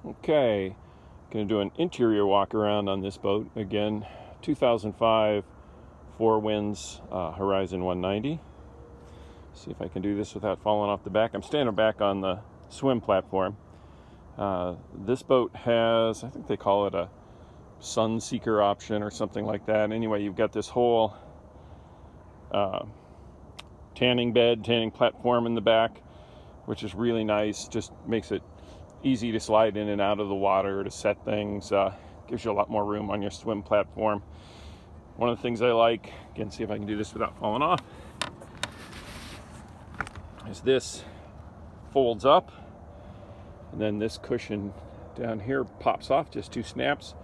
Okay, going to do an interior walk around on this boat. Again, 2005 Four Winds Horizon 190. See if I can do this without falling off the back. I'm standing back on the swim platform. This boat has, I think they call it a Sunseeker option or something like that. Anyway, you've got this whole tanning platform in the back, which is really nice. Just makes it easy to slide in and out of the water to set things. Gives you a lot more room on your swim platform. One of the things I like, again, see if I can do this without falling off, is this folds up, and then this cushion down here pops off, just 2 snaps.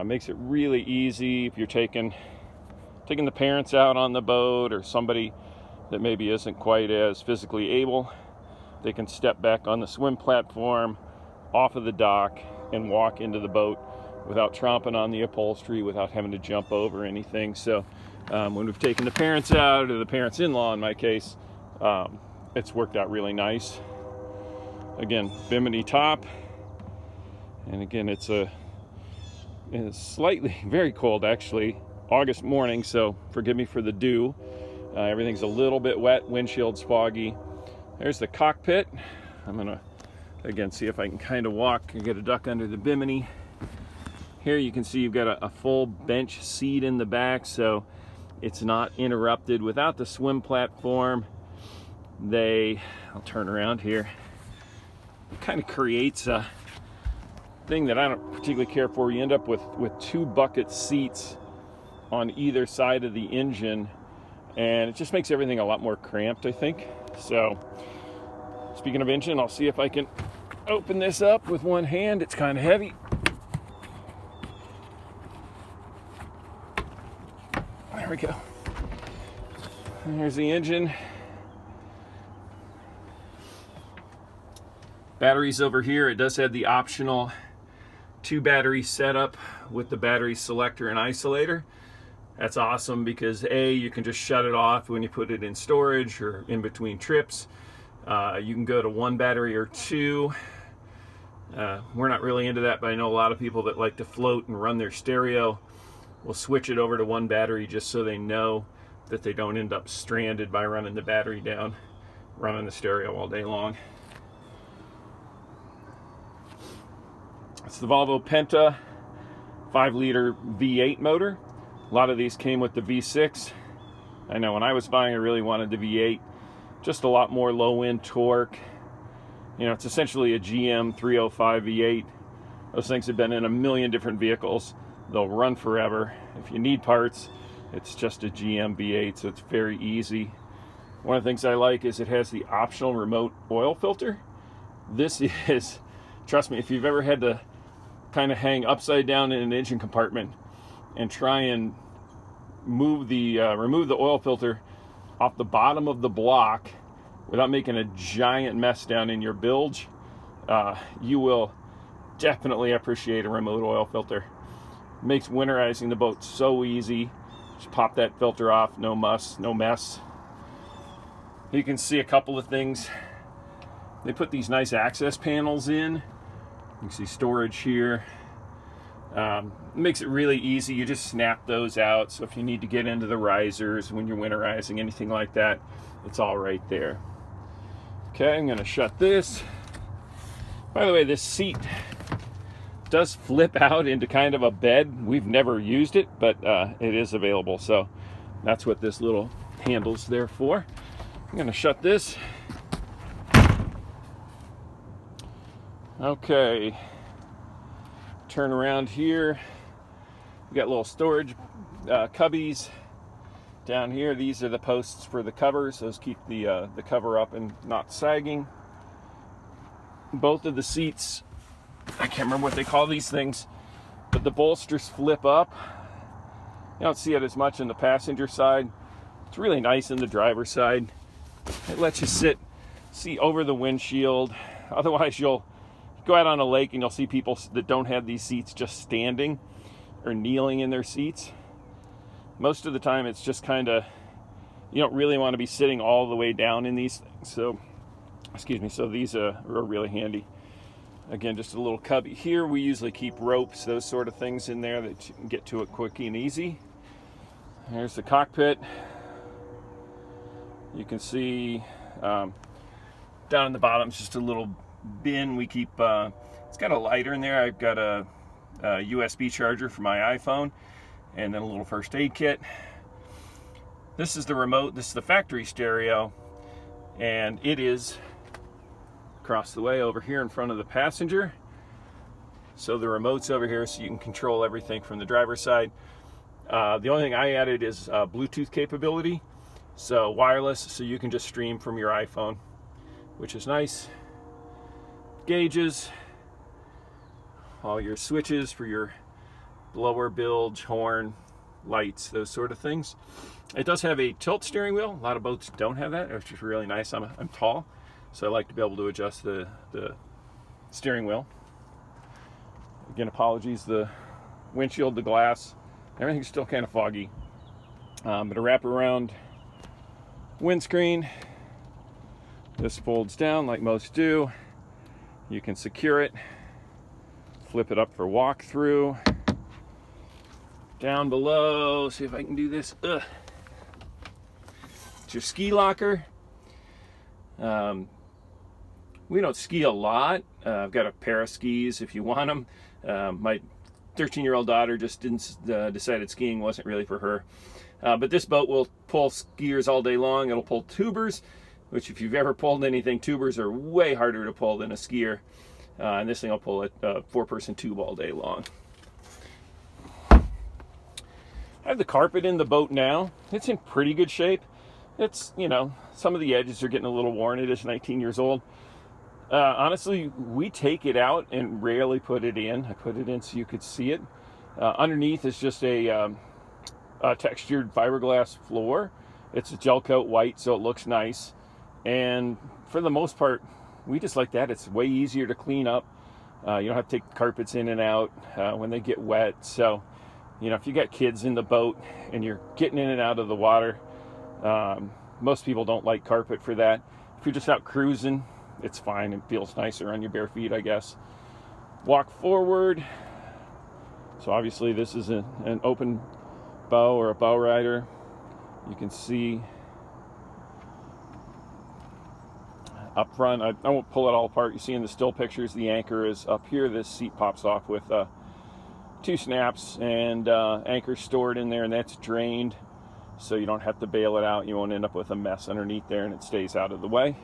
Makes it really easy if you're taking the parents out on the boat, or somebody that maybe isn't quite as physically able. They can step back on the swim platform, off of the dock, and walk into the boat without tromping on the upholstery, without having to jump over anything. So when we've taken the parents out, or the parents-in-law in my case, it's worked out really nice. Again, Bimini top, and again, it's slightly, very cold actually, August morning, so forgive me for the dew. Everything's a little bit wet, windshield's foggy. There's the cockpit. I'm gonna, again, see if I can kind of walk and get a duck under the Bimini. Here you can see you've got a full bench seat in the back, so it's not interrupted. Without the swim platform, I'll turn around here, it kind of creates a thing that I don't particularly care for. You end up with 2 bucket seats on either side of the engine, and it just makes everything a lot more cramped, I think. So, speaking of engine, I'll see if I can open this up with one hand. It's kind of heavy. There we go. There's the engine. Batteries over here. It does have the optional 2 battery setup with the battery selector and isolator. That's awesome because you can just shut it off when you put it in storage or in between trips. You can go to 1 battery or 2. We're not really into that, but I know a lot of people that like to float and run their stereo will switch it over to 1 battery just so they know that they don't end up stranded by running the battery down, running the stereo all day long. It's the Volvo Penta 5-liter V8 motor. A lot of these came with the V6. I know when I was buying, I really wanted the V8. Just a lot more low-end torque. You know, it's essentially a GM 305 V8. Those things have been in a million different vehicles. They'll run forever. If you need parts, it's just a GM V8, so it's very easy. One of the things I like is it has the optional remote oil filter. This is, trust me, if you've ever had to kind of hang upside down in an engine compartment and try and remove the oil filter off the bottom of the block without making a giant mess down in your bilge, you will definitely appreciate a remote oil filter. It makes winterizing the boat so easy. Just pop that filter off, no muss, no mess. You can see a couple of things. They put these nice access panels in. You can see storage here. It makes it really easy. You just snap those out. So if you need to get into the risers when you're winterizing, anything like that, it's all right there. Okay, I'm going to shut this. By the way, this seat does flip out into kind of a bed. We've never used it, but it is available. So that's what this little handle's there for. I'm going to shut this. Okay, turn around here. We got little storage cubbies down here. These are the posts for the covers. Those keep the cover up and not sagging. Both of the seats, I can't remember what they call these things, but the bolsters flip up. You don't see it as much in the passenger side. It's really nice in the driver's side. It lets you see over the windshield. Otherwise, you'll go out on a lake and you'll see people that don't have these seats just standing or kneeling in their seats. Most of the time, it's just kind of, you don't really want to be sitting all the way down in these things. So, excuse me, so these are really handy. Again, just a little cubby here. We usually keep ropes, those sort of things in there that you can get to it quick and easy. There's the cockpit. You can see down in the bottom is just a little bin we keep. It's got a lighter in there. I've got a USB charger for my iPhone, and then a little first aid kit. This is the remote. This is the factory stereo, and it is across the way over here in front of the passenger. So the remote's over here, so you can control everything from the driver's side. The only thing I added is Bluetooth capability, so wireless, so you can just stream from your iPhone, which is nice. Gauges, all your switches for your blower, bilge, horn, lights, those sort of things. It does have a tilt steering wheel. A lot of boats don't have that, which is really nice. I'm tall, so I like to be able to adjust the steering wheel. Again, apologies, the windshield, the glass, everything's still kind of foggy. But a wraparound windscreen. This folds down like most do. You can secure it, flip it up for walk-through. Down below, see if I can do this. It's your ski locker. We don't ski a lot. I've got a pair of skis if you want them. My 13-year-old daughter just decided skiing wasn't really for her. But this boat will pull skiers all day long. It'll pull tubers, which if you've ever pulled anything, tubers are way harder to pull than a skier. And this thing will pull a 4-person tube all day long. I have the carpet in the boat now. It's in pretty good shape. It's, some of the edges are getting a little worn. It is 19 years old. Honestly, we take it out and rarely put it in. I put it in so you could see it. Underneath is just a textured fiberglass floor. It's a gel coat white, so it looks nice. And for the most part, we just like that. It's way easier to clean up. You don't have to take the carpets in and out when they get wet. So, if you got kids in the boat and you're getting in and out of the water, most people don't like carpet for that. If you're just out cruising, it's fine. It feels nicer on your bare feet, I guess. Walk forward. So obviously this is an open bow or a bow rider. You can see up front, I won't pull it all apart. You see in the still pictures, the anchor is up here. This seat pops off with 2 snaps, and anchor stored in there, and that's drained, so you don't have to bail it out. You won't end up with a mess underneath there, and it stays out of the way.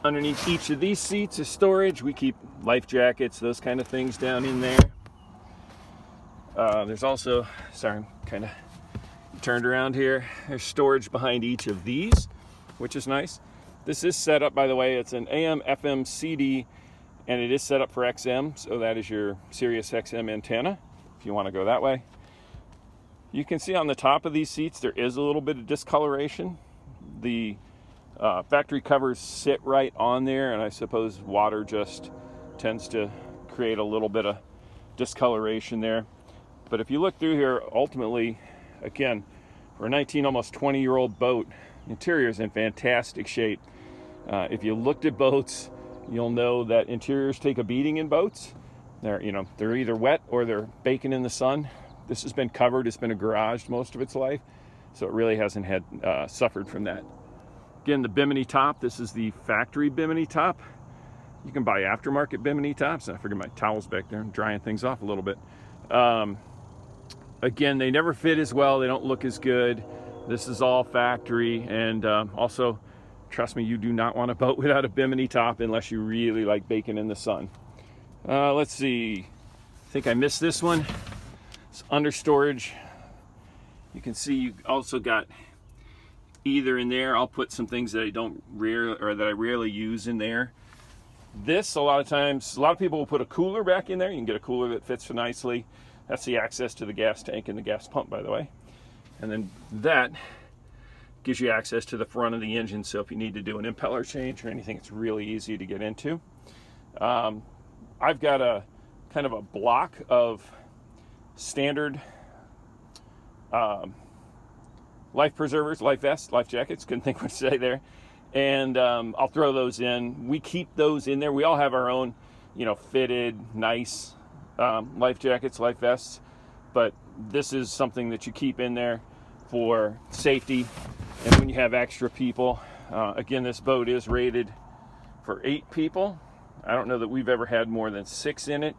Underneath each of these seats is storage. We keep life jackets, those kind of things down in there. There's also, sorry, I'm kind of turned around here. There's storage behind each of these, which is nice. This is set up, by the way, it's an AM, FM, CD, and it is set up for XM, so that is your Sirius XM antenna, if you want to go that way. You can see on the top of these seats, there is a little bit of discoloration. The factory covers sit right on there, and I suppose water just tends to create a little bit of discoloration there. But if you look through here, ultimately, again, for a 19, almost 20-year-old boat, the interior is in fantastic shape. If you looked at boats, you'll know that interiors take a beating in boats. They're either wet or they're baking in the sun. This has been covered. It's been a garage most of its life, so it really hasn't had suffered from that. Again, the Bimini top. This is the factory Bimini top. You can buy aftermarket Bimini tops. I figured my towel's back there. I'm drying things off a little bit. Again, they never fit as well. They don't look as good. This is all factory, and also, trust me, you do not want a boat without a Bimini top unless you really like baking in the sun. Let's see. I think I missed this one. It's under storage. You can see you also got either in there. I'll put some things that I rarely use in there. This, a lot of people will put a cooler back in there. You can get a cooler that fits nicely. That's the access to the gas tank and the gas pump, by the way. And then that gives you access to the front of the engine, so if you need to do an impeller change or anything, it's really easy to get into. I've got a kind of a block of standard life preservers, life vests, life jackets, couldn't think what to say there. And I'll throw those in. We keep those in there. We all have our own fitted, nice life jackets, life vests. But this is something that you keep in there for safety. And when you have extra people, again, this boat is rated for 8 people. I don't know that we've ever had more than 6 in it.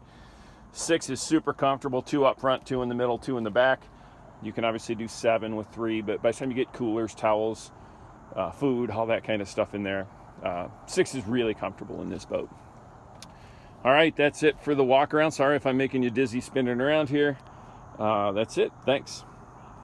6 is super comfortable, 2 up front, 2 in the middle, 2 in the back. You can obviously do 7 with 3, but by the time you get coolers, towels, food, all that kind of stuff in there, 6 is really comfortable in this boat. All right, that's it for the walk around. Sorry if I'm making you dizzy spinning around here. That's it. Thanks.